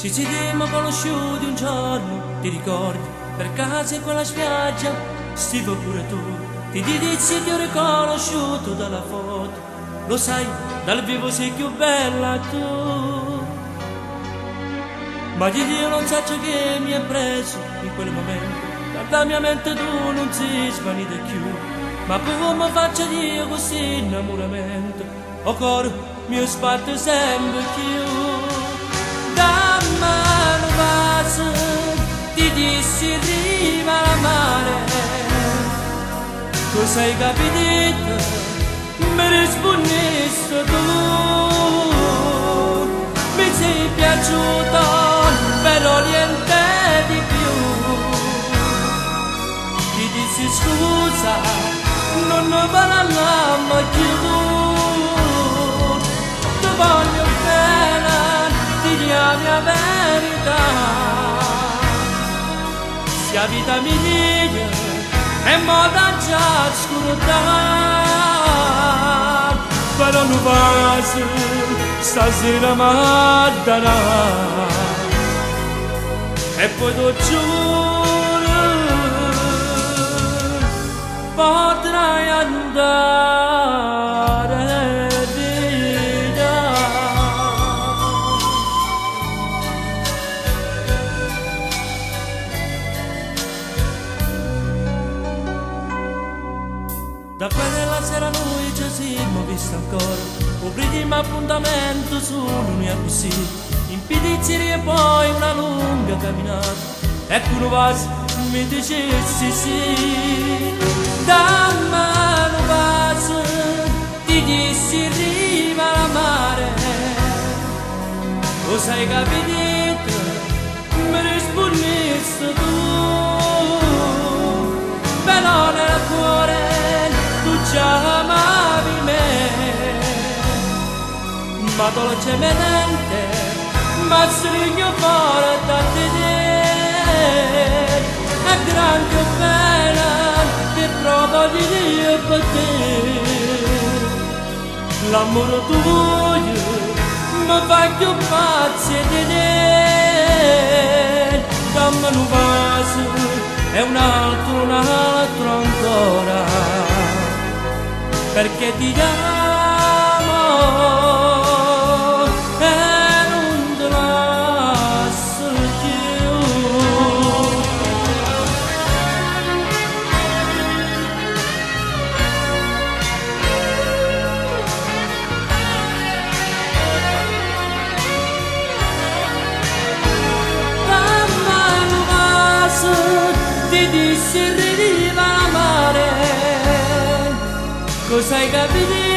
Ci siamo conosciuti un giorno, ti ricordi? Per caso in quella spiaggia, stivo pure tu. Ti dici ti ho riconosciuto dalla foto, lo sai, dal vivo sei più bella tu. Ma di Dio non so ciò che mi è preso in quel momento, dalla mia mente tu non si svanite più. Ma come faccio io così innamoramento, o cor mio sbatto sempre più. Da mano vaso ti dissi riva la mare, tu sei capito, mi rispondesti tu. Mi sei piaciuto, però niente di più. Ti dissi scusa, non ne parliamo più. Ti voglio bene, ti dico la mia verità. Sia vita mia e moda già scordare, però non passo stasera mi darà. E poi ti giuro potrai andare via. Da quella sera noi ci siamo visti ancora, un primo appuntamento sull'unia così, in pizzeria e poi una lunga camminata. Ecco un vaso mi dicessi sì, da mano vaso ti dissi riva la mare, lo sai capito, mi rispondesti tu, però nel cuore tu già amavi me, ma dolcemente ma stringo fuori da te, è grande bella che provo di Dio per te. L'amore tuo mi fa più pazzi di te. Dammi un vaso e un altro ancora, perché ti amo e non te lascio più. Dammi un vaso, ti dissi riva la mare, cosa hai capito?